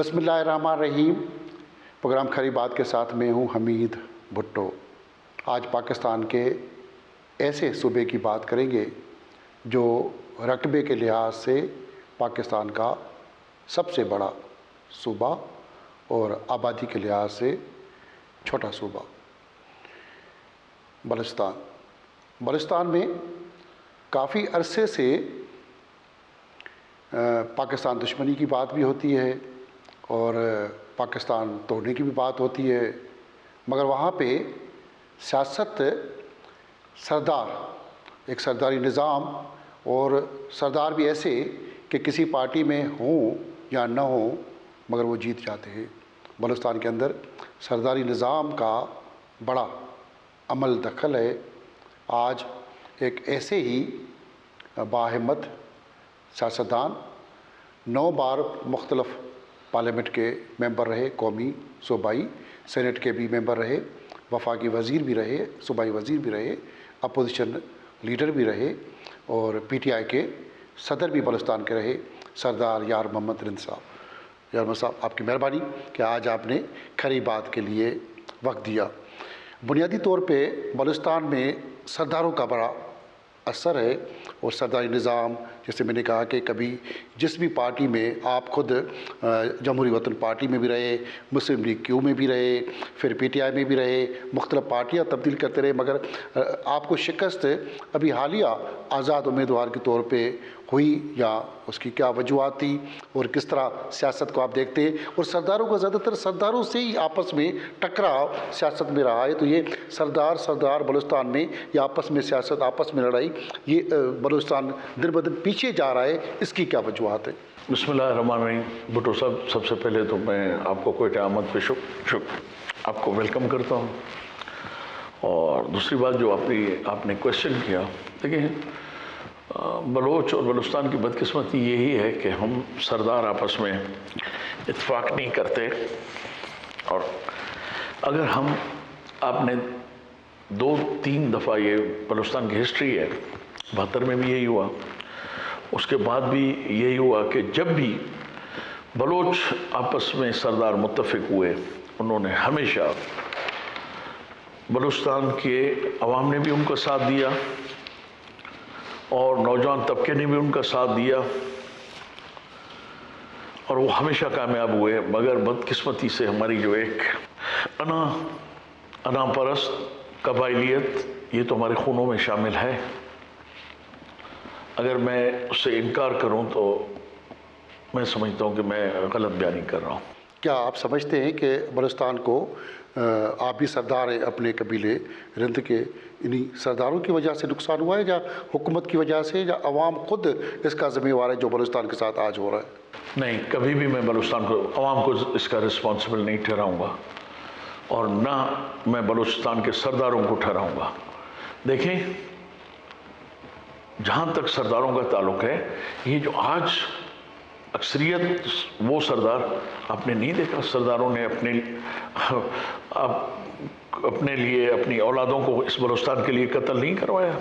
बिस्मिल्लाहिर्रहमानिर्रहीम। प्रोग्राम खरी बात के साथ में हूँ हमीद भुट्टो। आज पाकिस्तान के ऐसे सूबे की बात करेंगे जो रकबे के लिहाज से पाकिस्तान का सबसे बड़ा सूबा और आबादी के लिहाज से छोटा सूबा, बलूचिस्तान। बलूचिस्तान में काफ़ी अरसे से पाकिस्तान दुश्मनी की बात भी होती है और पाकिस्तान तोड़ने की भी बात होती है, मगर वहाँ पे सियासत सरदार, एक सरदारी निज़ाम और सरदार भी ऐसे कि किसी पार्टी में हों या न हों मगर वो जीत जाते हैं। बलूचिस्तान के अंदर सरदारी निज़ाम का बड़ा अमल दखल है। आज एक ऐसे ही बाहिम्मत सियासतदान 9 बार मुख्तलफ़ पार्लियामेंट के मेंबर रहे, कौमी सूबाई सेनेट के भी मेंबर रहे, वफाकी वज़ीर भी रहे, सूबाई वज़ीर भी रहे, अपोजिशन लीडर भी रहे और PTI के सदर भी बलूचिस्तान के रहे, सरदार यार मोहम्मद रिंद साहब। यार मोहम्मद साहब, आपकी मेहरबानी कि आज आपने खरी बात के लिए वक्त दिया। बुनियादी तौर पे बलूचिस्तान में सरदारों का बड़ा असर है और सरदारी निज़ाम, जैसे मैंने कहा कि कभी जिस भी पार्टी में आप खुद जमहूरी वतन पार्टी में भी रहे, मुस्लिम लीग क्यू में भी रहे, फिर PTI में भी रहे, मुख्तलिफ़ पार्टियाँ तब्दील करते रहे, मगर आपको शिकस्त अभी हालिया आज़ाद उम्मीदवार के तौर पे हुई, या उसकी क्या वजूहत थी और किस तरह सियासत को आप देखते हैं? और सरदारों का ज़्यादातर सरदारों से ही आपस में टकराव सियासत में रहा है, तो ये सरदार बलूचिस्तान में ये आपस में सियासत, आपस में लड़ाई, ये बलूचिस्तान दिन ब दिन पीछे जा रहा है, इसकी क्या वजूहत है? बिस्मिल्लाहिर्रहमानिर्रहीम। भुट्टो साहब, सबसे पहले तो मैं आपको क्वेटा आमद पे आपको वेलकम करता हूँ। और दूसरी बात जो आपने क्वेश्चन किया, देखिए बलोच और बलूचिस्तान की बदकिस्मती यही है कि हम सरदार आपस में इत्तेफाक नहीं करते। और अगर आपने 2-3 दफ़ा, ये बलूचिस्तान की हिस्ट्री है, 72 में भी यही हुआ, उसके बाद भी यही हुआ कि जब भी बलोच आपस में सरदार मुत्तफिक हुए, उन्होंने हमेशा बलूचिस्तान के अवाम ने भी उनका साथ दिया और नौजवान तबके ने भी उनका साथ दिया और वो हमेशा कामयाब हुए। मगर बदकिस्मती से हमारी जो एक अनापरस्त कबाइलियत, ये तो हमारे खूनों में शामिल है। अगर मैं उससे इनकार करूं तो मैं समझता हूं कि मैं गलत बयानी कर रहा हूं। क्या आप समझते हैं कि बलूचिस्तान को आप भी सरदार हैं अपने कबीले रिंद के, इन्हीं सरदारों की वजह से नुकसान हुआ है, या हुकूमत की वजह से, या अवाम खुद इसका ज़िम्मेवार है जो बलूचिस्तान के साथ आज हो रहा है? नहीं, कभी भी मैं बलूचिस्तान को, अवाम को इसका रिस्पॉन्सिबल नहीं ठहराऊँगा और ना मैं बलूचिस्तान के सरदारों को ठहराऊँगा। देखें, जहाँ तक सरदारों का ताल्लुक़ है, ये जो आज अक्सरियत, वो सरदार आपने नहीं देखा, सरदारों ने अपने लिए, अपनी औलादों को इस बलूचिस्तान के लिए कत्ल नहीं करवाया,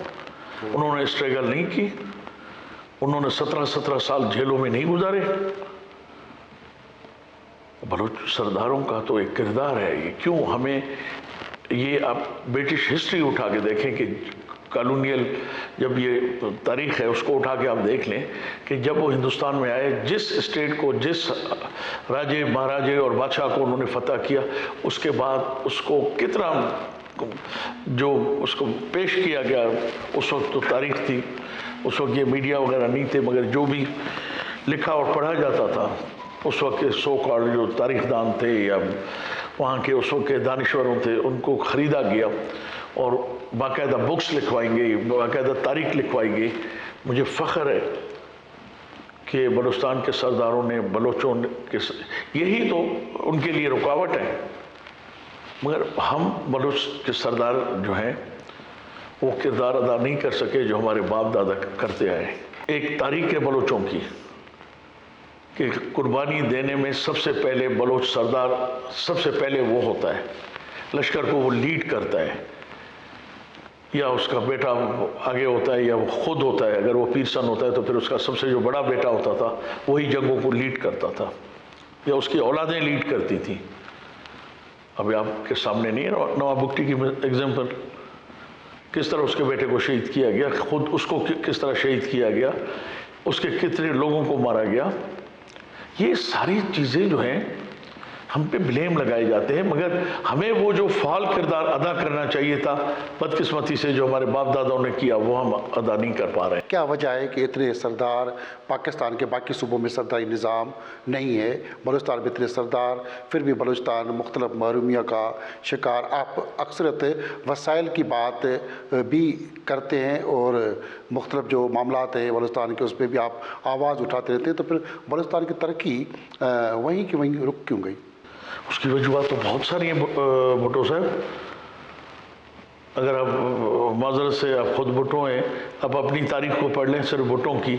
उन्होंने स्ट्रगल नहीं की, उन्होंने 17 साल जेलों में नहीं गुजारे। बलूच सरदारों का तो एक किरदार है ये। क्यों हमें ये, आप ब्रिटिश हिस्ट्री उठा के देखें कि कॉलोनियल, जब ये तारीख़ है उसको उठा के आप देख लें कि जब वो हिंदुस्तान में आए, जिस स्टेट को, जिस राजे महाराजे और बादशाह को उन्होंने फतह किया, उसके बाद उसको कितना जो उसको पेश किया गया, उस वक्त तो तारीख़ थी, उस वक्त ये मीडिया वगैरह नहीं थे, मगर जो भी लिखा और पढ़ा जाता था उस वक्त के सो कॉल्ड जो तारीखदान थे या वहाँ के उस वक्त के दानिश्वरों थे, उनको ख़रीदा गया और बाकायदा बुक्स लिखवाई गई, बाकायदा तारीख लिखवाई गई। मुझे फ़ख्र है कि बलूचिस्तान के सरदारों ने, बलोचों के, यही तो उनके लिए रुकावट है, मगर हम बलूच के सरदार जो हैं वो किरदार अदा नहीं कर सके जो हमारे बाप दादा करते आए। एक तारीख़ है बलोचों की कि कुर्बानी देने में सबसे पहले बलोच सरदार, सबसे पहले वो होता है, लश्कर को वो लीड करता है, या उसका बेटा आगे होता है या वो खुद होता है। अगर वो पीरसन होता है तो फिर उसका सबसे जो बड़ा बेटा होता था वही जंगों को लीड करता था। या उसकी औलादें लीड करती थी। अभी आपके सामने नहीं है नवाब भुट्टी की एग्जाम्पल, किस तरह उसके बेटे को शहीद किया गया, खुद उसको किस तरह शहीद किया गया, उसके कितने लोगों को मारा गया। ये सारी चीज़ें जो हैं हम पे ब्लेम लगाए जाते हैं, मगर हमें वो जो फाल किरदार अदा करना चाहिए था, बदकिस्मती से जो हमारे बाप दादाओं ने किया वो हम अदा नहीं कर पा रहे हैं। क्या वजह है कि इतने सरदार पाकिस्तान के बाकी सूबों में सरदारी निज़ाम नहीं है, बलूचिस्तान में इतने सरदार, फिर भी बलूचिस्तान मुख्तलिफ महरूमिया का शिकार? आप अक्सरत वसाइल की बात भी करते हैं और मुख्तलिफ जो मामलात हैं बलूचिस्तान के उस पर भी आप आवाज़ उठाते रहते हैं, तो फिर बलूचिस्तान की तरक्की वहीं की वहीं रुक क्यों गई? उसकी वजूहत तो बहुत सारी हैं भुट्टो साहब। अगर आप माजरत से आप खुद भुट्टो हैं, आप अपनी तारीख को पढ़ लें सिर्फ भुट्टो की,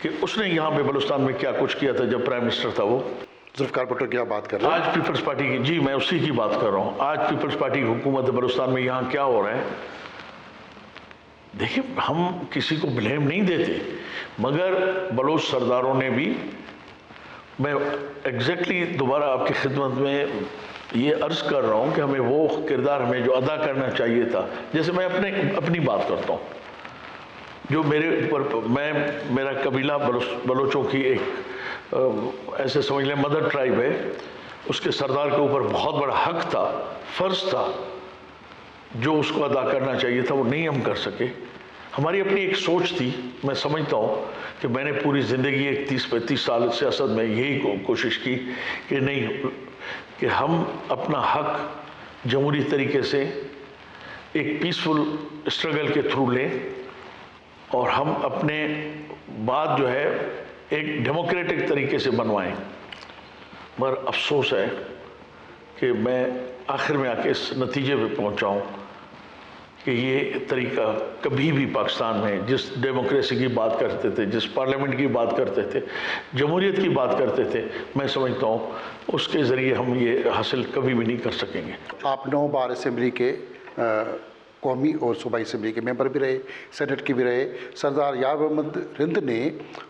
कि उसने यहाँ पे बलूचिस्तान में क्या कुछ किया था जब प्राइम मिनिस्टर था वो। जुल्फ़िकार भुट्टो की आप बात कर रहे हैं? आज पीपल्स पार्टी की, जी मैं उसी की बात कर रहा हूँ। आज पीपल्स पार्टी की हुकूमत बलूचिस्तान में यहाँ क्या हो रहा है, देखिए हम किसी को ब्लेम नहीं देते, मगर बलोच सरदारों ने भी, मैं एग्जैक्टली दोबारा आपकी खिदमत में ये अर्ज़ कर रहा हूँ कि हमें वो किरदार हमें जो अदा करना चाहिए था, जैसे मैं अपनी बात करता हूँ, जो मेरे ऊपर मेरा कबीला बलोचों की एक ऐसे समझ लें मदर ट्राइब है, उसके सरदार के ऊपर बहुत बड़ा हक था, फ़र्ज़ था, जो उसको अदा करना चाहिए था वो नहीं हम कर सके। हमारी अपनी एक सोच थी। मैं समझता हूँ कि मैंने पूरी ज़िंदगी एक 30-35 साल सियासत में यही कोशिश की कि नहीं, कि हम अपना हक जमहूरी तरीके से एक पीसफुल स्ट्रगल के थ्रू लें और हम अपने बात जो है एक डेमोक्रेटिक तरीके से बनवाएं। मगर अफसोस है कि मैं आखिर में आके इस नतीजे पे पहुंचा हूं कि ये तरीका कभी भी पाकिस्तान में जिस डेमोक्रेसी की बात करते थे, जिस पार्लियामेंट की बात करते थे, जमहूरियत की बात करते थे, मैं समझता हूँ उसके ज़रिए हम ये हासिल कभी भी नहीं कर सकेंगे। आप 9 बार असम्बली के कौमी और सूबाई असम्बली के मेंबर भी रहे, सेनेट के भी रहे। सरदार यार मोहम्मद रिंद ने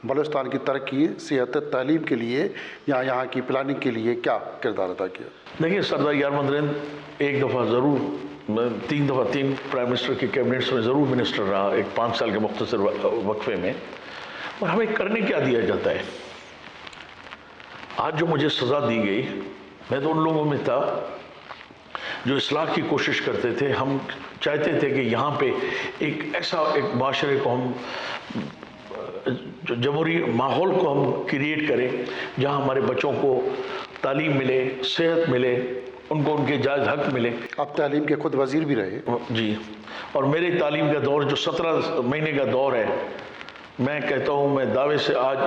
बलूचिस्तान की तरक्की, सेहत, तालीम के लिए या यहाँ की प्लानिंग के लिए क्या किरदार अदा किया? देखिए, सरदार यार मोहम्मद रिंद एक दफ़ा ज़रूर, मैं 3 प्राइम मिनिस्टर की कैबिनेट्स में ज़रूर मिनिस्टर रहा, एक 5 साल के मुख्तसर वक्फे में। और हमें करने क्या दिया जाता है? आज जो मुझे सज़ा दी गई, मैं तो उन लोगों में था जो इस्लाह की कोशिश करते थे। हम चाहते थे कि यहाँ पे एक ऐसा एक माशरे को हम, जमहूरी माहौल को हम क्रिएट करें जहाँ हमारे बच्चों को तालीम मिले, सेहत मिले, उनको उनके जायज़ हक मिले। आप तालीम के खुद वज़ीर भी रहे? जी, और मेरे तालीम का दौर जो 17 महीने का दौर है, मैं कहता हूँ, मैं दावे से आज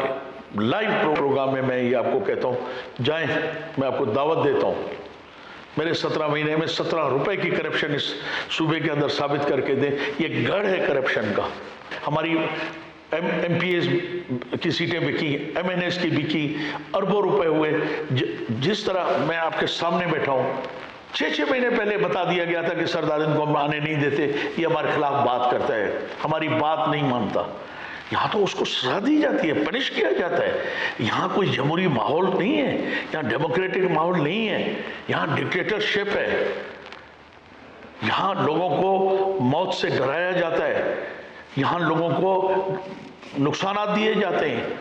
लाइव प्रोग्राम में मैं ये आपको कहता हूँ, जाएं, मैं आपको दावत देता हूँ, मेरे 17 महीने में 17 रुपए की करप्शन इस सूबे के अंदर साबित करके दें। ये गढ़ है करप्शन का। हमारी MPs की सीटें बिकी, MNS की बिकी, अरबों रुपए हुए। जिस तरह मैं आपके सामने बैठा हूँ, 6-6 महीने पहले बता दिया गया था कि सरदार इनको हम आने नहीं देते, ये हमारे खिलाफ बात करता है, हमारी बात नहीं मानता। यहाँ तो उसको सजा दी जाती है, पनिश किया जाता है। यहाँ कोई जमहूरी माहौल नहीं है, यहाँ डेमोक्रेटिक माहौल नहीं है, यहाँ डिक्टेटरशिप है। यहाँ लोगों को मौत से डराया जाता है, यहाँ लोगों को नुकसान दिए जाते हैं।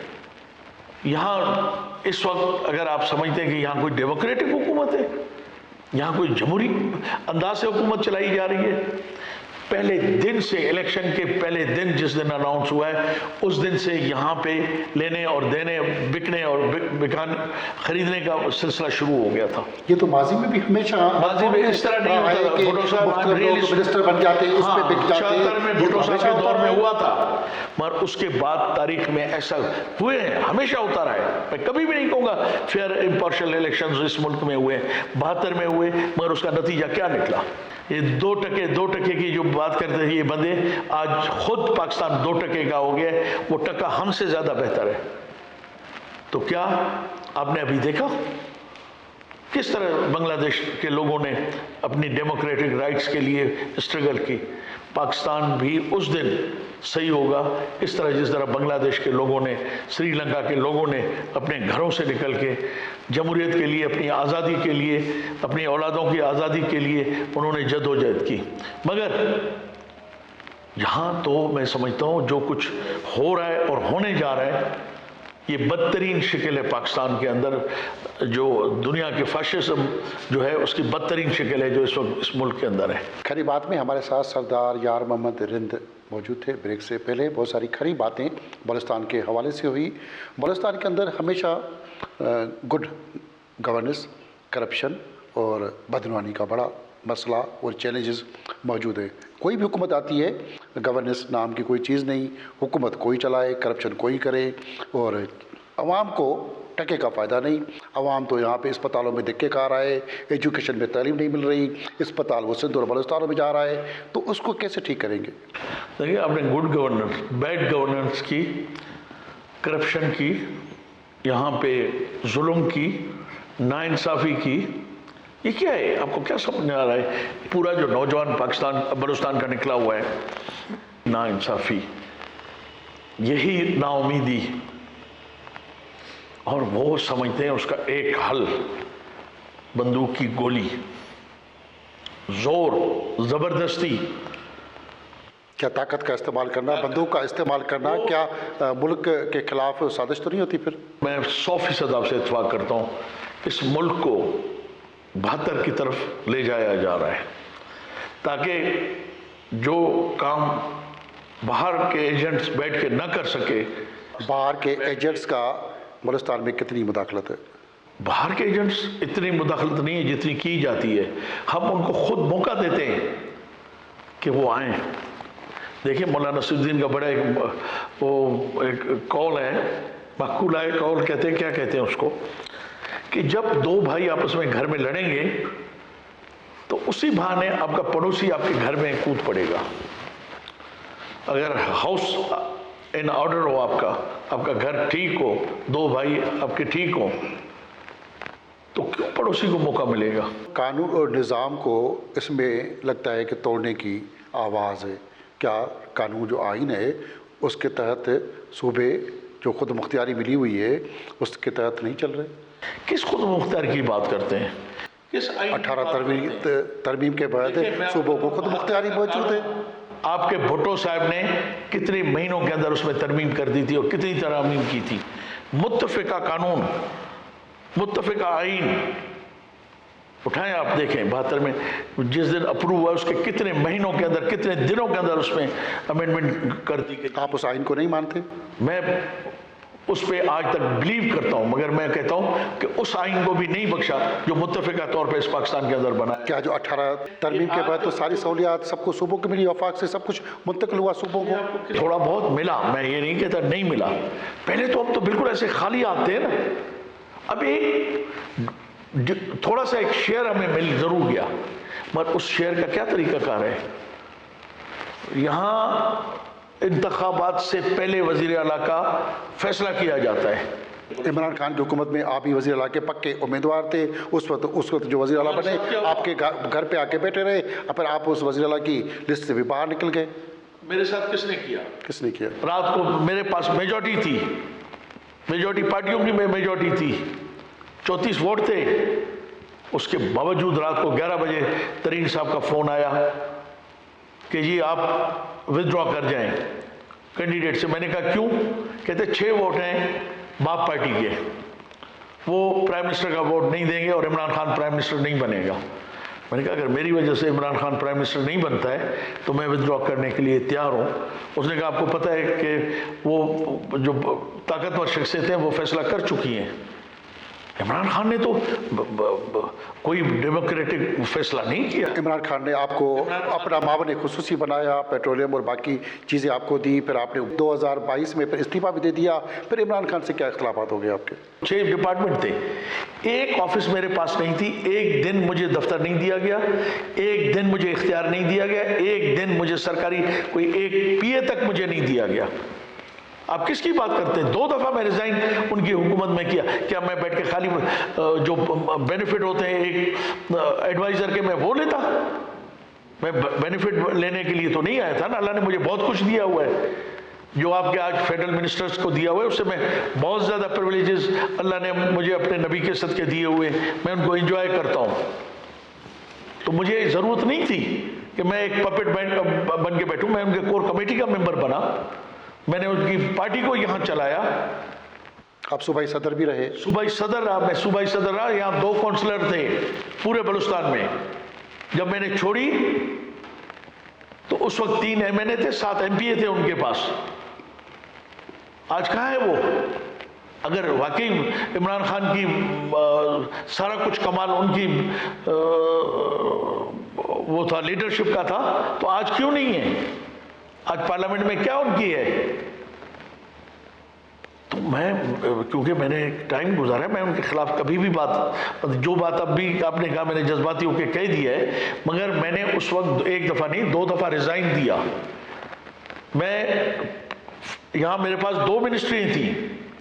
यहाँ इस वक्त अगर आप समझते हैं कि यहाँ कोई डेमोक्रेटिक हुकूमत है, यहाँ कोई जमहूरी अंदाज से हुकूमत चलाई जा रही है, पहले दिन से, इलेक्शन के पहले दिन जिस दिन अनाउंस हुआ है, उस दिन से यहाँ पे लेने और देने, बिकने और खरीदने का सिलसिला शुरू हो गया था। ये तो माजी में भी हमेशा, माजी में इस तरह नहीं होता था। भुट्टो साहब मिनिस्टर बन जाते, इस पे बिक जाते, 76 में भुट्टो साहब के दौर में हुआ था, मगर उसके बाद तारीख में ऐसा हुए हैं, हमेशा होता रहा है। मैं कभी भी नहीं कहूँगा फेयर इम्पार्शियल इलेक्शन इस मुल्क में हुए, 72 में हुए, मगर उसका नतीजा क्या निकला? ये 2% की जो बात करते थे ये बंदे, आज खुद पाकिस्तान 2% का हो गया, वो टका हमसे ज्यादा बेहतर है। तो क्या आपने अभी देखा किस तरह बांग्लादेश के लोगों ने अपनी डेमोक्रेटिक राइट्स के लिए स्ट्रगल की, पाकिस्तान भी उस दिन सही होगा इस तरह जिस तरह बांग्लादेश के लोगों ने, श्रीलंका के लोगों ने अपने घरों से निकल के जमहूरियत के लिए, अपनी आज़ादी के लिए, अपनी औलादों की आज़ादी के लिए उन्होंने जद्दोजहद की। मगर यहाँ तो मैं समझता हूँ जो कुछ हो रहा है और होने जा रहा है, ये बदतरीन शिकल है पाकिस्तान के अंदर, जो दुनिया के फाशिज्म जो है उसकी बदतरीन शिकल है जो इस वक्त इस मुल्क के अंदर है। खरी बात में हमारे साथ सरदार यार मोहम्मद रिंद मौजूद थे। ब्रेक से पहले बहुत सारी खरी बातें बलूचिस्तान के हवाले से हुई। बलूचिस्तान के अंदर हमेशा गुड गवर्नेंस, करप्शन और बदनवानी का बड़ा मसला और चैलेंजेस मौजूद है। कोई भी हुकूमत आती है, गवर्नेंस नाम की कोई चीज़ नहीं, हुकूमत कोई चलाए, करप्शन कोई करे और आवाम को टके का फ़ायदा नहीं। आवाम तो यहाँ पे अस्पतालों में धक्के खा रहा है, एजुकेशन में तालीम नहीं मिल रही, अस्पताल वो सिंध और बलूचिस्तानों में जा रहा है, तो उसको कैसे ठीक करेंगे? देखिए, आपने गुड गवर्नेंस, बैड गवर्नेंस की, करप्शन की, यहाँ पे जुल्म की, नाइंसाफ़ी की, ये क्या है? आपको क्या समझ में आ रहा है? पूरा जो नौजवान पाकिस्तान बलूचिस्तान का निकला हुआ है, नाइंसाफ़ी, यही नाउमीदी, और वो समझते हैं उसका एक हल बंदूक की गोली, जोर, ज़बरदस्ती। क्या ताकत का इस्तेमाल करना, बंदूक का इस्तेमाल करना, क्या मुल्क के खिलाफ साजिश तो नहीं होती? फिर मैं 100% आपसे इत्तेफाक करता हूँ, इस मुल्क को 72 की तरफ ले जाया जा रहा है, ताकि जो काम बाहर के एजेंट्स बैठ के न कर सके। बाहर के एजेंट्स का बलूचिस्तान में कितनी मुदाखलत है? बाहर के एजेंट्स इतनी मुदाखलत नहीं है जितनी की जाती है। हम उनको खुद मौका देते हैं कि वो आएँ। देखिए, मौलाना नसीरुद्दीन का बड़ा एक कौल है, मकूला है, कौल कहते हैं, क्या कहते हैं उसको, कि जब दो भाई आपस में घर में लड़ेंगे तो उसी बहाने आपका पड़ोसी आपके घर में कूद पड़ेगा। अगर हाउस इन ऑर्डर हो, आपका घर ठीक हो, दो भाई आपके ठीक हो, तो क्यों पड़ोसी को मौका मिलेगा? कानून और निज़ाम को इसमें लगता है कि तोड़ने की आवाज़ है। क्या कानून जो आइन है उसके तहत सूबे जो खुद मुख्तियारी मिली हुई है उसके तहत नहीं चल रहे? किस खुद मुख्तियारी की बात करते हैं? किस 18 तरमीम के बाद सूबों को खुद मुख्तियारी मौजूद है। आपके भुट्टो साहब ने कितने महीनों के अंदर उसमें तरमीम कर दी थी और कितनी तरमीम की थी। मुत्तफ़िका कानून, मुत्तफ़िका आइन उठाएं, आप देखें 72 में जिस दिन अप्रूव हुआ उसके कितने महीनों के अंदर, कितने दिनों के अंदर उसमें अमेंडमेंट कर दी गई। आप उस आइन को नहीं मानते? मैं उस पर आज तक बिलीव करता हूँ, मगर मैं कहता हूँ कि उस आइन को भी नहीं बख्शा जो मुत्तफ़िका तौर पर इस पाकिस्तान के अंदर बना है। क्या जो 18 तरमीम के बाद तो सारी सहूलियात सबको सूबों को मिली, वफाक से सब कुछ मुंतकिल हुआ सूबों को? थोड़ा बहुत मिला, मैं ये नहीं कहता नहीं मिला। पहले तो हम तो बिल्कुल ऐसे खाली आते हैं ना। अब एक थोड़ा सा एक शेयर हमें मिल जरूर गया, मगर उस शेयर का क्या तरीक़ाकार है? यहाँ इंतखाबात से पहले वज़ीर आला का फैसला किया जाता है। इमरान खान की हुकूमत में आप ही वज़ीर आला के पक्के उम्मीदवार थे। उस वक्त जो वज़ीर आला बने आपके घर पे आके बैठे रहे, फिर आप उस वज़ीर आला की लिस्ट से भी बाहर निकल गए। मेरे साथ किसने किया? किसने किया? रात को मेरे पास मेजॉरिटी थी, मेजॉरिटी पार्टियों की मेजॉरिटी थी, 34 वोट थे। उसके बावजूद रात को 11 बजे तरीन साहब का फ़ोन आया कि जी आप विथड्रॉ कर जाएं कैंडिडेट से। मैंने कहा क्यों? कहते 6 वोट हैं बाप पार्टी के, वो प्राइम मिनिस्टर का वोट नहीं देंगे और इमरान खान प्राइम मिनिस्टर नहीं बनेगा। मैंने कहा अगर मेरी वजह से इमरान खान प्राइम मिनिस्टर नहीं बनता है तो मैं विथड्रॉ करने के लिए तैयार हूँ। उसने कहा आपको पता है कि वो जो ताकतवर शख्सियतें हैं वो फैसला कर चुकी हैं। इमरान खान ने तो कोई डेमोक्रेटिक फैसला नहीं किया। इमरान खान ने आपको अपना मावन खुसूसी बनाया, पेट्रोलियम और बाकी चीज़ें आपको दी, फिर आपने 2022 में फिर इस्तीफा भी दे दिया। फिर इमरान खान से क्या इख्तिलाफात हो गए आपके? 6 डिपार्टमेंट थे, एक ऑफिस मेरे पास नहीं थी, एक दिन मुझे दफ्तर नहीं दिया गया, एक दिन मुझे इख्तियार नहीं दिया गया, एक दिन मुझे सरकारी कोई एक PA तक मुझे नहीं दिया गया। आप किसकी बात करते हैं? 2 दफ़ा मैं रिज़ाइन उनकी हुकूमत में किया। क्या मैं बैठ के खाली जो बेनिफिट होते हैं एक एडवाइज़र के, मैं वो लेता? मैं बेनिफिट लेने के लिए तो नहीं आया था ना। अल्लाह ने मुझे बहुत कुछ दिया हुआ है, जो आपके आज फेडरल मिनिस्टर्स को दिया हुआ है, उससे मैं बहुत ज़्यादा प्रिविलेजेस अल्लाह ने मुझे अपने नबी के सदके दिए हुए, मैं उनको एंजॉय करता हूँ। तो मुझे ज़रूरत नहीं थी कि मैं एक पपेट बन के बैठूँ। मैं उनके कोर कमेटी का मेंबर बना, मैंने उनकी पार्टी को यहाँ चलाया। आप सूबाई सदर भी रहे? सूबाई सदर रहा, मैं सूबाई सदर रहा। यहाँ 2 काउंसलर थे पूरे बलूचिस्तान में। जब मैंने छोड़ी तो उस वक्त 3 MNA थे, 7 MPA थे उनके पास। आज कहाँ है वो? अगर वाकई इमरान खान की सारा कुछ कमाल उनकी वो था, लीडरशिप का था, तो आज क्यों नहीं है? आज पार्लियामेंट में क्या उनकी है? तो मैं, क्योंकि मैंने टाइम गुजारा, मैं उनके खिलाफ कभी भी जो बात अब भी आपने कहा मैंने जज्बाती होकर कह दिया है, मगर मैंने उस वक्त 1 दफ़ा नहीं 2 दफ़ा रिज़ाइन दिया। मैं यहाँ मेरे पास 2 मिनिस्ट्री थी,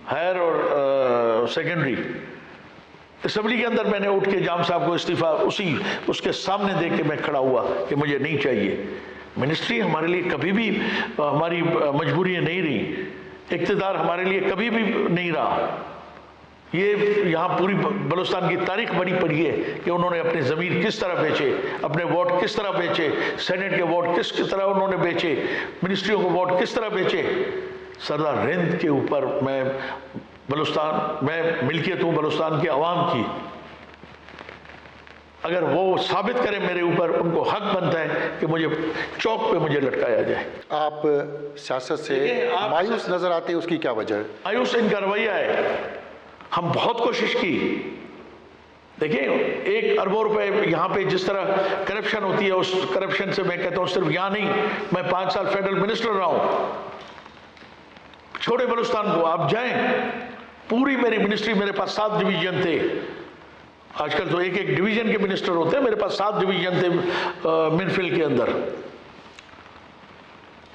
हायर और सेकेंडरी। असम्बली के अंदर मैंने उठ के जाम साहब को इस्तीफ़ा उसके सामने देख के मैं खड़ा हुआ कि मुझे नहीं चाहिए। मिनिस्ट्री हमारे लिए कभी भी हमारी मजबूरी नहीं रही, इक़्तिदार हमारे लिए कभी भी नहीं रहा। ये यहाँ पूरी बलूचिस्तान की तारीख बड़ी पड़ी है कि उन्होंने अपने ज़मीर किस तरह बेचे, अपने वोट किस तरह बेचे, सेनेट के वोट किस तरह उन्होंने बेचे, मिनिस्ट्रियों को वोट किस तरह बेचे। सरदार रिंद के ऊपर मैं मिल्कियत हूँ बलूचिस्तान की आवाम की। अगर वो साबित करें मेरे ऊपर, उनको हक बनता है कि मुझे चौक पे मुझे लटकाया जाए। आप सियासत से मायूस नजर आते हैं, उसकी क्या वजह है? मायूस इनका रवैया है। हम बहुत कोशिश की, देखिए 1 अरबों रुपए यहाँ पे जिस तरह करप्शन होती है, उस करप्शन से मैं कहता हूँ सिर्फ यहाँ नहीं, मैं 5 साल फेडरल मिनिस्टर रहा हूँ। छोटे बलूचिस्तान को आप जाएं, पूरी मेरी मिनिस्ट्री, मेरे पास 7 डिवीजन थे। आजकल तो एक डिवीजन के मिनिस्टर होते हैं, मेरे पास 7 डिवीजन थे मिनफिल के अंदर।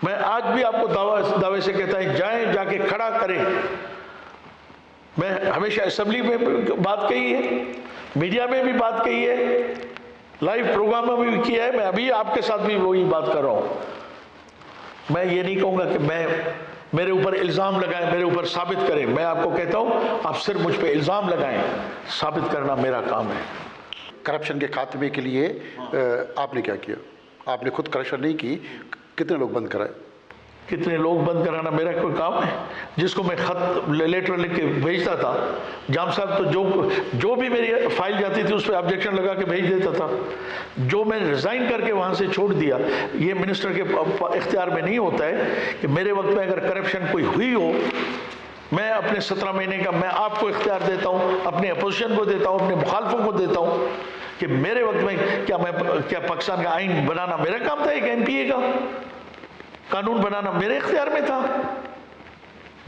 मैं आज भी आपको दावे से कहता है, जाएं, जाके खड़ा करें। मैं हमेशा असेंबली में भी बात कही है, मीडिया में भी बात कही है, लाइव प्रोग्राम में भी किया है, मैं अभी आपके साथ भी वही बात कर रहा हूं। मैं ये नहीं कहूँगा कि मेरे ऊपर इल्ज़ाम लगाएं, मेरे ऊपर साबित करें। मैं आपको कहता हूं, आप सिर्फ मुझ पे इल्ज़ाम लगाएं, साबित करना मेरा काम है। करप्शन के खात्मे के लिए आपने क्या किया? आपने खुद करप्शन नहीं की, कितने लोग बंद कराए? कितने लोग बंद कराना मेरा कोई काम है? जिसको मैं खत लेटर लिख के भेजता था, जाम साहब तो जो भी मेरी फाइल जाती थी उस पर ऑब्जेक्शन लगा के भेज देता था। जो मैं रिज़ाइन करके वहाँ से छोड़ दिया, ये मिनिस्टर के इख्तियार में नहीं होता है कि मेरे वक्त में अगर करप्शन कोई हुई हो, मैं अपने 17 महीने का मैं आपको इख्तियार देता हूँ, अपने अपोजिशन को देता हूँ, अपने मुखालफों को देता हूँ कि मेरे वक्त में क्या पाकिस्तान का आइन बनाना मेरा काम था, एक MPA का कानून बनाना मेरे इख्तियार में था,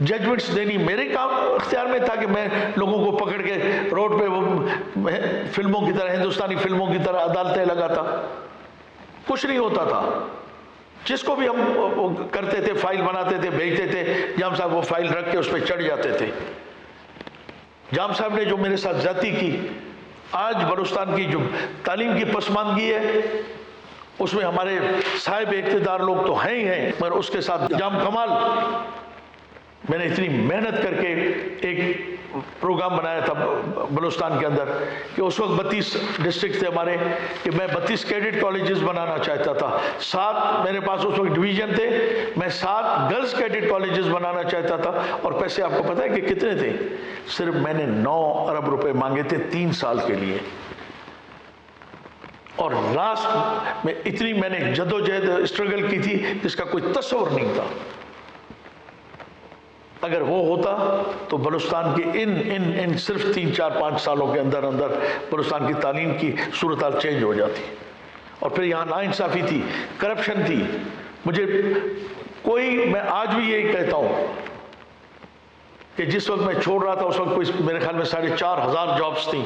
जजमेंट्स देनी मेरे काम इख्तियार में था कि मैं लोगों को पकड़ के रोड पे वो फिल्मों की तरह, हिंदुस्तानी फिल्मों की तरह अदालतें लगाता। कुछ नहीं होता था। जिसको भी हम करते थे, फाइल बनाते थे, भेजते थे, जाम साहब वो फाइल रख के उस पर चढ़ जाते थे। जाम साहब ने जो मेरे साथ ज्यादती की, आज बलूचिस्तान की जो तालीम की पसमानदगी है उसमें हमारे साहिब इक़्तिदार लोग तो हैं ही हैं, मगर उसके साथ जाम कमाल मैंने इतनी मेहनत करके एक प्रोग्राम बनाया था बलूचिस्तान के अंदर कि उस वक्त 32 डिस्ट्रिक्ट थे हमारे, कि मैं 32 कैडेट कॉलेजेस बनाना चाहता था। 7 मेरे पास उस वक्त डिवीजन थे, मैं 7 गर्ल्स कैडेट कॉलेजेस बनाना चाहता था। और पैसे आपको पता है कि कितने थे? सिर्फ मैंने 9 अरब रुपए मांगे थे 3 साल के लिए। और लास्ट में इतनी मैंने जद्दोजहद स्ट्रगल की थी जिसका कोई तस्वर नहीं था। अगर वो होता तो बलूचिस्तान के इन सिर्फ 3, 4, 5 सालों के अंदर बलूचिस्तान की तालीम की सूरत हाल चेंज हो जाती। और फिर यहाँ नाइंसाफ़ी थी, करप्शन थी। मैं आज भी यही कहता हूँ कि जिस वक्त मैं छोड़ रहा था उस वक्त कोई मेरे ख्याल में 4,500 जॉब्स थी।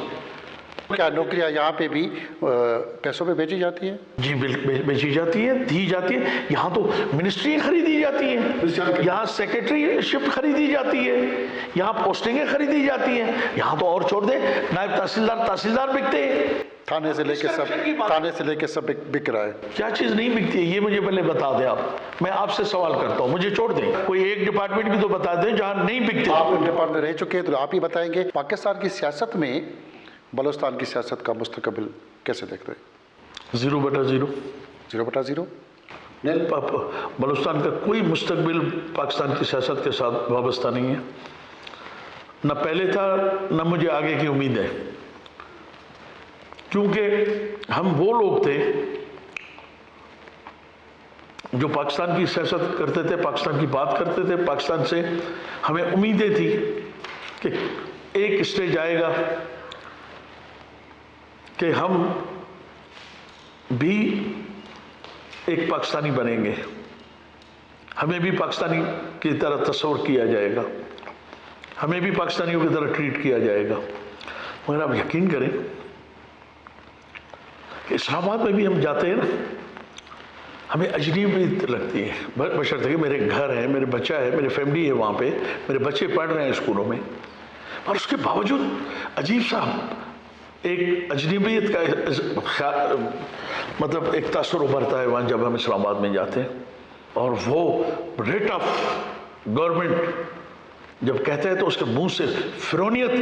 क्या नौकरियां यहाँ पे भी पैसों में बेची जाती हैं? जी बेची जाती है, दी जाती है। यहाँ तो मिनिस्ट्री खरीदी जाती है, यहाँ सेक्रेटरीशिप खरीदी जाती है, यहाँ पोस्टिंगें खरीदी जाती हैं। यहाँ तो और छोड़ दे, नायब तहसीलदार बिकते हैं। थाने से लेके सब बिक रहा है। क्या चीज़ नहीं बिकती है ये मुझे पहले बता दें आप। मैं आपसे सवाल करता हूँ, मुझे छोड़ दें, कोई एक डिपार्टमेंट भी तो बता दें जहाँ नहीं बिकते। आप डिपार्टमेंट में रह चुके हैं तो आप ही बताएंगे पाकिस्तान की सियासत में बलूचिस्तान की सियासत का मुस्तकबिल कैसे देखते हैं? 0/0। 0/0। बलूचिस्तान का कोई मुस्तकबिल पाकिस्तान की सियासत के साथ वाबस्ता नहीं है, न पहले था न मुझे आगे की उम्मीद है। क्योंकि हम वो लोग थे जो पाकिस्तान की सियासत करते थे, पाकिस्तान की बात करते थे, पाकिस्तान से हमें उम्मीदें थी कि एक स्टेज आएगा कि हम भी एक पाकिस्तानी बनेंगे, हमें भी पाकिस्तानी की तरह तस्वर किया जाएगा, हमें भी पाकिस्तानियों की तरह ट्रीट किया जाएगा। मगर आप यकीन करें कि इस्लामाबाद में भी हम जाते हैं ना, हमें अजनबी लगती है, बशर्ते कि मेरे घर है, मेरे बच्चा है, मेरी फैमिली है वहाँ पे, मेरे बच्चे पढ़ रहे हैं स्कूलों में, और उसके बावजूद अजीब सा एक अजनबियत का मतलब एक तासुर उभरता है वहाँ जब हम इस्लामाबाद में जाते हैं। और वो रेट ऑफ गवर्नमेंट जब कहते हैं तो उसके मुंह से फिरौनियत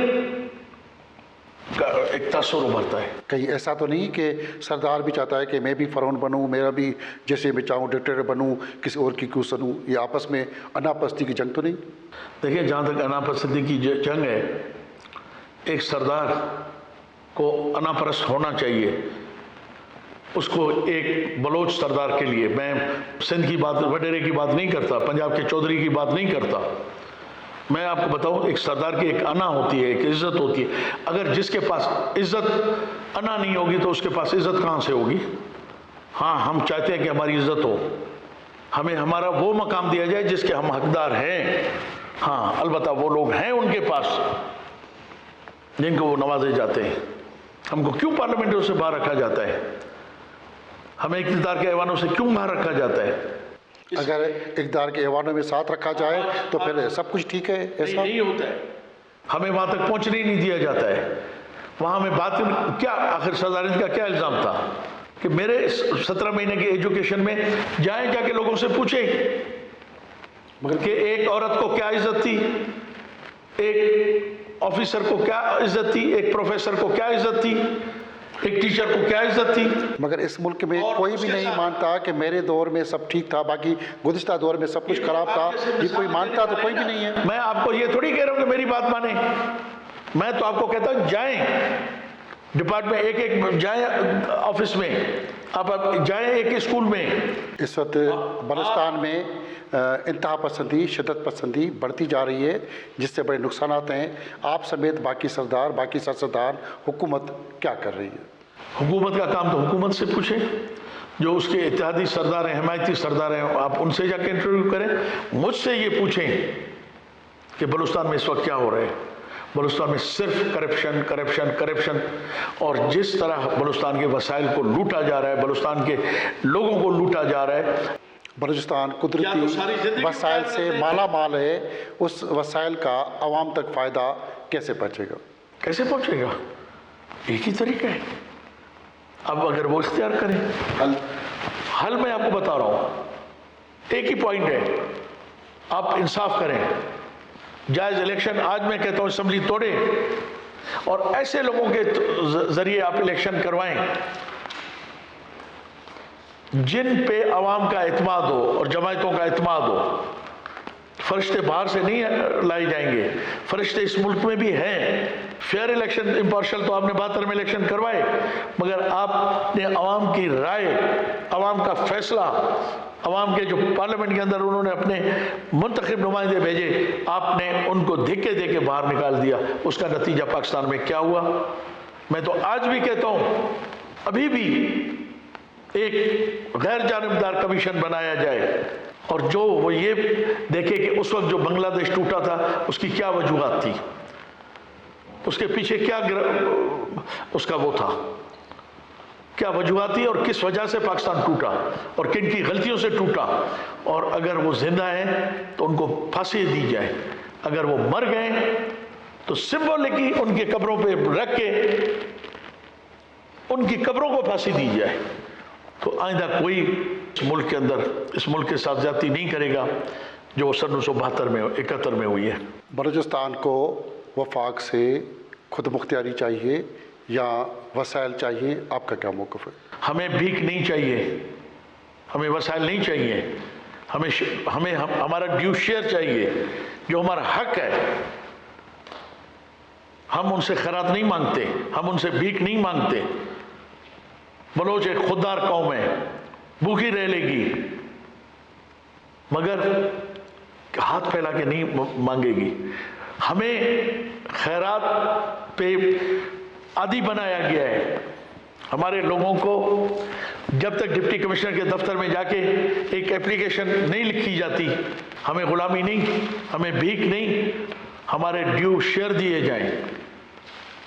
का एक तासुर उभरता है। कहीं ऐसा तो नहीं कि सरदार भी चाहता है कि मैं भी फ़िरौन बनूं, मेरा भी जैसे मैं चाहूँ डिक्टेटर बनूं, किसी और की क्यों सुनूं? ये आपस में अनापस्ती की जंग तो नहीं? देखिए, जहाँ तक अनापस्ती की जंग है, एक सरदार को अनापरस्त होना चाहिए। उसको एक बलोच सरदार के लिए, मैं सिंध की बात, वडेरे की बात नहीं करता, पंजाब के चौधरी की बात नहीं करता, मैं आपको बताऊं, एक सरदार की एक अना होती है, एक इज्जत होती है। अगर जिसके पास इज्जत अना नहीं होगी तो उसके पास इज्जत कहाँ से होगी? हाँ, हम चाहते हैं कि हमारी इज्जत हो, हमें हमारा वो मकाम दिया जाए जिसके हम हकदार हैं। हाँ, अलबत्ता वो लोग हैं उनके पास जिनको वो नवाजे जाते हैं। हमको क्यों पार्लियामेंटों से बाहर रखा जाता है? हमें इक़्तिदार के ऐवानों से क्यों बाहर रखा जाता है? अगर इक़्तिदार के ऐवानों में साथ रखा जाए तो फिर सब कुछ ठीक है? ऐसा नहीं होता है, हमें वहाँ तक पहुँचने ही नहीं दिया जाता है। वहाँ हमें बात क्या, आखिर सरदारियत का क्या इल्ज़ाम था कि मेरे 17 महीने की एजुकेशन में जाएं, जाके लोगों से पूछें मगर कि एक औरत को क्या इज्जत थी, एक ऑफिसर को क्या इज्जत थी, एक प्रोफेसर को क्या इज्जत थी, एक टीचर को क्या इज्जत थी। मगर इस मुल्क में कोई भी नहीं मानता कि मेरे दौर में सब ठीक था, बाकी गुज़िश्ता दौर में सब कुछ खराब था, ये कोई मानता तो कोई भी नहीं है। मैं आपको ये थोड़ी कह रहा हूँ कि मेरी बात माने, मैं तो आपको कहता हूँ जाएं डिपार्टमेंट, एक जाएं ऑफिस में, आप जाएं एक स्कूल में। इस वक्त बलूचिस्तान में इंतहा पसंदी, शिद्दत पसंदी बढ़ती जा रही है, जिससे बड़े नुकसानात हैं। आप समेत बाकी सरदार, बाकी सरदार, हुकूमत क्या कर रही है? हुकूमत का काम तो हुकूमत से पूछें, जो उसके इत्तेहादी सरदार हैं, हिमायती सरदार हैं, आप उनसे जाकर इंटरव्यू करें। मुझसे ये पूछें कि बलूचिस्तान में इस वक्त क्या हो रहा है। बलूचिस्तान में सिर्फ करप्शन करप्शन करप्शन, और जिस तरह बलूचिस्तान के वसाइल को लूटा जा रहा है, बलूचिस्तान के लोगों को लूटा जा रहा है। बलूचिस्तान कुदरती वसाइल से माला माल है, उस वसाइल का आवाम तक फ़ायदा कैसे पहुँचेगा? कैसे पहुँचेगा? एक ही तरीका है, अब अगर वो इख्तियार करें हल मैं आपको बता रहा हूँ, एक ही पॉइंट है, आप इंसाफ करें, जायज़ इलेक्शन। आज मैं कहता हूँ असेंबली तोड़े और ऐसे लोगों के जरिए आप इलेक्शन करवाएं जिन पे अवाम का एतमाद हो और जमायतों का एतमाद हो। फरिश्ते बाहर से नहीं लाए जाएंगे, फरिश्ते इस मुल्क में भी हैं। फेयर इलेक्शन, इम्पार्शल तो आपने 72 में इलेक्शन करवाए, मगर आपने अवाम की राय, अवाम का फैसला, अवाम के जो पार्लियामेंट के अंदर उन्होंने अपने मुंतखब नुमाइंदे भेजे, आपने उनको धिक्के दे के बाहर निकाल दिया। उसका नतीजा पाकिस्तान में क्या हुआ? मैं तो आज भी कहता हूँ अभी भी एक गैर जानिबदार कमीशन बनाया जाए और जो वो ये देखे कि उस वक्त जो बांग्लादेश टूटा था उसकी क्या वजूहात थी, उसके पीछे क्या उसका वो था, क्या वजूहत थी और किस वजह से पाकिस्तान टूटा और किन की गलतियों से टूटा। और अगर वो जिंदा है तो उनको फांसी दी जाए, अगर वो मर गए तो सिंबॉलिकली उनके कब्रों पे रख के उनकी कब्रों को फांसी दी जाए। तो आइंदा कोई इस मुल्क के अंदर, इस मुल्क के साथ ज्यादती नहीं करेगा जो 1972 में 71 में हुई है। बलूचिस्तान को वफाक से खुद मुख्तियारी चाहिए या वसाइल चाहिए, आपका क्या मौक़िफ़ है? हमें भीख नहीं चाहिए, हमें वसाइल नहीं चाहिए, हमें हमारा ड्यू शेयर चाहिए, जो हमारा हक है। हम उनसे खैरात नहीं मांगते, हम उनसे भीख नहीं मांगते। बलोच एक खुददार कौम है, भूखी रह लेगी मगर हाथ फैला के नहीं मांगेगी। हमें खैरात पे आदी बनाया गया है। हमारे लोगों को जब तक डिप्टी कमिश्नर के दफ्तर में जाके एक एप्लीकेशन नहीं लिखी जाती, हमें गुलामी नहीं, हमें भीख नहीं, हमारे ड्यू शेयर दिए जाएं।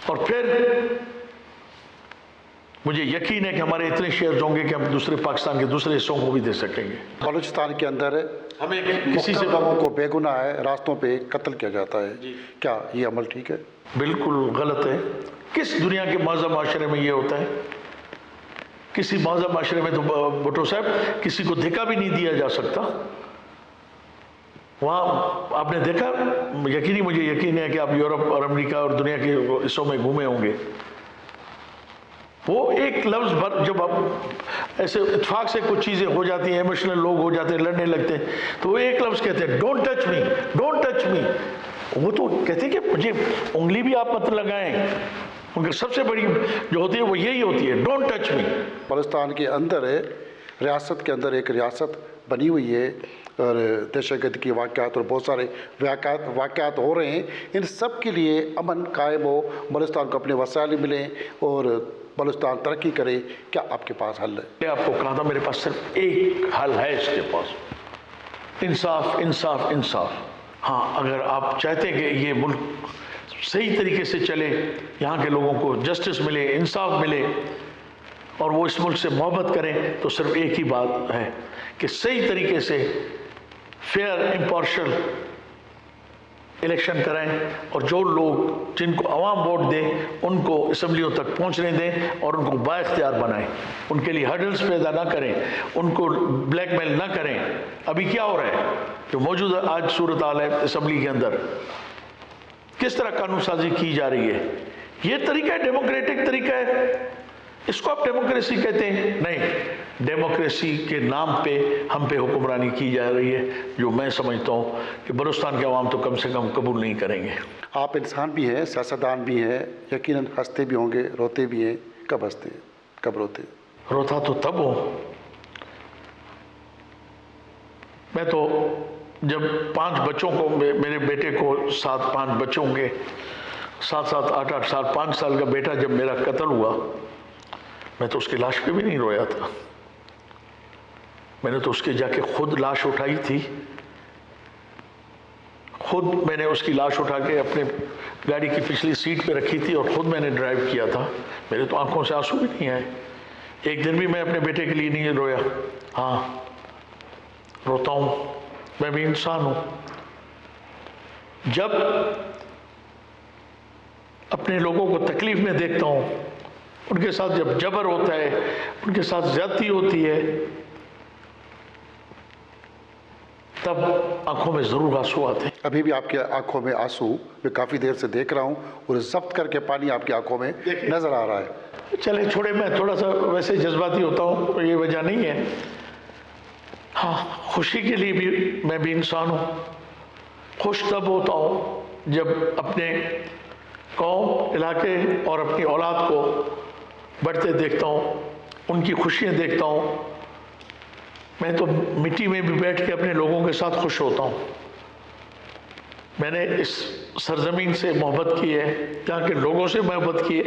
और फिर मुझे यकीन है कि हमारे इतने शेयर होंगे कि हम दूसरे पाकिस्तान के दूसरे हिस्सों को भी दे सकेंगे। बलूचिस्तान के अंदर हमें किसी से लोगों को बेगुनाह है रास्तों पे कत्ल किया जाता है, क्या ये अमल ठीक है? बिल्कुल गलत है। किस दुनिया के मौजूद माशरे में ये होता है? किसी मौजूद माशरे में तो भुट्टो साहब किसी को धक्का भी नहीं दिया जा सकता। वहाँ आपने देखा, यकीनी मुझे यकीन है कि आप यूरोप और अमेरिका और दुनिया के हिस्सों में घूमे होंगे। वो एक लफ्ज़ भर जब आप ऐसे इत्फाक से कुछ चीज़ें हो जाती हैं, इमोशनल लोग हो जाते हैं, लड़ने लगते हैं, तो वो एक लफ्ज़ कहते हैं, don't touch me, don't touch me. वो तो कहते हैं कि मुझे उंगली भी आप मत लगाएं। उनकी सबसे बड़ी जो होती है वो यही होती है, डोंट टच मी। बलूचिस्तान के अंदर रियासत के अंदर एक रियासत बनी हुई है और दहशतगर्दी की वाक़यात और बहुत सारे वाक़यात हो रहे हैं। इन सब के लिए अमन कायम हो, बलूचिस्तान को अपने वसाइल मिलें और बलूचिस्तान तरक्की करे, क्या आपके पास हल है? मैं आपको कहा था मेरे पास सिर्फ एक हल है इसके पास, इंसाफ, इंसाफ, इंसाफ। हाँ, अगर आप चाहते हैं कि ये मुल्क सही तरीके से चले, यहाँ के लोगों को जस्टिस मिले, इंसाफ मिले और वो इस मुल्क से मोहब्बत करें, तो सिर्फ एक ही बात है कि सही तरीके से फेयर इम्पार्शल इलेक्शन कराएं और जो लोग जिनको अवाम वोट दें उनको असम्बलियों तक पहुंचने दें और उनको बाइख्तियार बनाएं। उनके लिए हर्डल्स पैदा ना करें, उनको ब्लैकमेल ना करें। अभी क्या हो रहा है, जो मौजूदा आज सूरत हाल है असम्बली के अंदर, किस तरह कानून साजी की जा रही है, ये तरीका है, डेमोक्रेटिक तरीका है, इसको आप डेमोक्रेसी कहते हैं? नहीं, डेमोक्रेसी के नाम पे हम पे हुक्मरानी की जा रही है, जो मैं समझता हूँ कि बलूचिस्तान के अवाम तो कम से कम कबूल नहीं करेंगे। आप इंसान भी हैं, सियासतदान भी हैं, यकीनन हंसते भी होंगे, रोते भी हैं। कब हंसते, कब रोते? रोता तो तब हूँ, मैं तो जब 5 बच्चों को, मेरे बेटे को 5 बच्चों के 7-7, 8-8 साल, 5 साल का बेटा जब मेरा कत्ल हुआ, मैं तो उसकी लाश पे भी नहीं रोया था। मैंने तो उसके जाके खुद लाश उठाई थी, खुद मैंने उसकी लाश उठा के अपने गाड़ी की पिछली सीट पे रखी थी और खुद मैंने ड्राइव किया था। मेरे तो आंखों से आंसू भी नहीं आए, एक दिन भी मैं अपने बेटे के लिए नहीं रोया। हाँ, रोता हूँ, मैं भी इंसान हूँ। जब अपने लोगों को तकलीफ में देखता हूँ, उनके साथ जब जबर होता है, उनके साथ ज्यादती होती है, तब आंखों में जरूर आंसू आते हैं। अभी भी आपकी आंखों में आंसू मैं काफ़ी देर से देख रहा हूँ और जब्त करके पानी आपकी आंखों में नज़र आ रहा है। चले छोड़े, मैं थोड़ा सा वैसे जज्बाती होता हूँ, तो ये वजह नहीं है। हाँ, खुशी के लिए भी मैं भी इंसान हूँ। खुश तब होता हूँ जब अपने कौम, इलाके और अपनी औलाद को बढ़ते देखता हूँ, उनकी खुशियाँ देखता हूँ। मैं तो मिट्टी में भी बैठ के अपने लोगों के साथ खुश होता हूँ। मैंने इस सरजमीन से मोहब्बत की है, यहाँ के लोगों से मोहब्बत की है,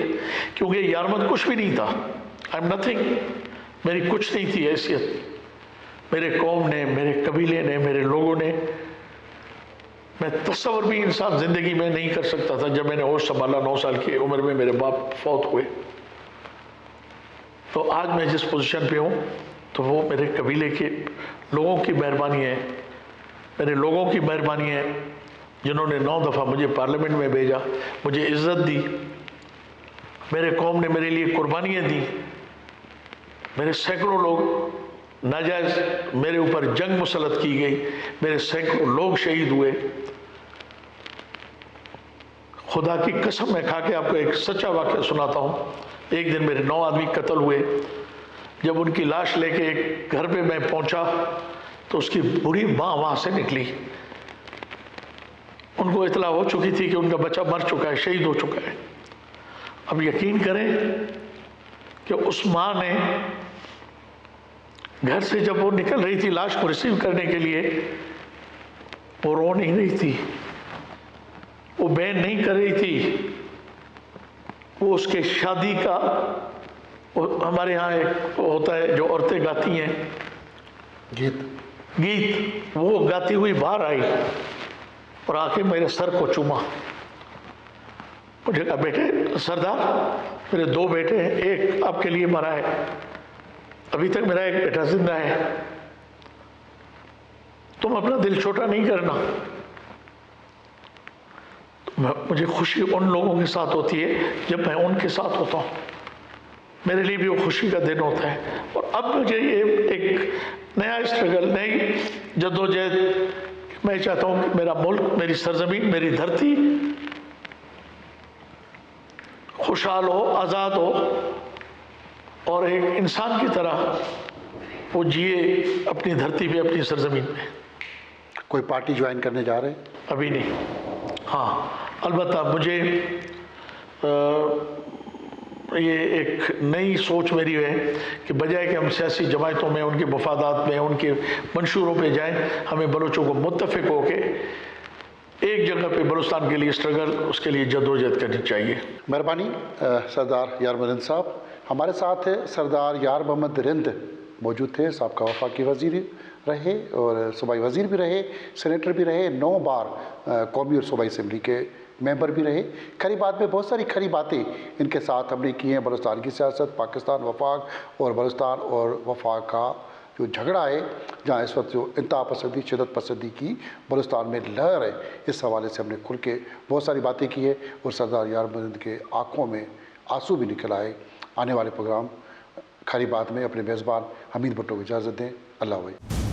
क्योंकि यारमत कुछ भी नहीं था। आई एम नथिंग, मेरी कुछ नहीं थी हैसियत। मेरे कौम ने, मेरे कबीले ने, मेरे लोगों ने मैं तस्वर भी इंसान ज़िंदगी में नहीं कर सकता था। जब मैंने होश संभाला 9 साल की उम्र में मेरे बाप फौत हुए, तो आज मैं जिस पोजीशन पे हूँ तो वो मेरे कबीले के लोगों की मेहरबानी है, मेरे लोगों की मेहरबानी है जिन्होंने 9 दफ़ा मुझे पार्लियामेंट में भेजा, मुझे इज़्ज़त दी, मेरे कौम ने मेरे लिए कुर्बानियाँ दी। मेरे सैकड़ों लोग नाजायज़ मेरे ऊपर जंग मुसल्लत की गई, मेरे सैकड़ों लोग शहीद हुए। खुदा की कसम मैं खा के आपको एक सच्चा वाक़या सुनाता हूँ। एक दिन मेरे 9 आदमी कत्ल हुए। जब उनकी लाश लेके एक घर पे मैं पहुँचा तो उसकी बुरी माँ वहाँ से निकली। उनको इतला हो चुकी थी कि उनका बच्चा मर चुका है, शहीद हो चुका है। अब यकीन करें कि उस माँ ने घर से जब वो निकल रही थी लाश को रिसीव करने के लिए, वो रो नहीं रही थी, वो बैन नहीं कर रही थी, वो उसके शादी का, वो हमारे यहाँ एक होता है जो औरतें गाती हैं गीत, वो गाती हुई बाहर आई और आके मेरे सर को चूमा। मुझे कहा, बेटे सरदार, मेरे 2 बेटे हैं, एक आपके लिए मरा है, अभी तक मेरा एक बेटा जिंदा है, तुम अपना दिल छोटा नहीं करना। तो मुझे खुशी उन लोगों के साथ होती है जब मैं उनके साथ होता हूँ, मेरे लिए भी वो खुशी का दिन होता है। और अब मुझे ये एक नया स्ट्रगल, नई जद्दोजहद, मैं चाहता हूँ कि मेरा मुल्क, मेरी सरजमीन, मेरी धरती खुशहाल हो, आज़ाद हो और एक इंसान की तरह वो जिए अपनी धरती पे, अपनी सरजमीन पे। कोई पार्टी ज्वाइन करने जा रहे हैं? अभी नहीं। हाँ, अलबत्ता मुझे ये एक नई सोच मेरी है कि बजाय कि हम सियासी जमायतों में, उनके मफादात में, उनके मंशूरों पे जाएं, हमें बलोचों को मुत्तफ़िक होके एक जगह पे बलूचिस्तान के लिए स्ट्रगल, उसके लिए जद्दोजहद करनी चाहिए। मेहरबानी सरदार यार मोहम्मद रिंद साहब। हमारे साथ है सरदार यार मोहम्मद रिंद मौजूद थे, साबका वफाकी वज़ीर रहे और सूबाई वज़ीर भी रहे, सेनेटर भी रहे, 9 बार कौमी और सूबाई असम्बली के मेंबर भी रहे। खरी बात में बहुत सारी खरी बातें इनके साथ हमने की हैं। बलूचिस्तान की सियासत, पाकिस्तान वफाक और बलूचिस्तान और वफाक का जो झगड़ा है, जहाँ इस वक्त जो इंतहा पसंदी, शिदत पसंदी की बलूचिस्तान में लहर है, इस हवाले से हमने खुल के बहुत सारी बातें की है और सरदार यार मोहम्मद के आँखों में आंसू भी निकल आए। आने वाले प्रोग्राम खरी बात में अपने मेज़बान हमीद भुट्टो को इजाज़त दें। अल्लाह हाफ़िज़।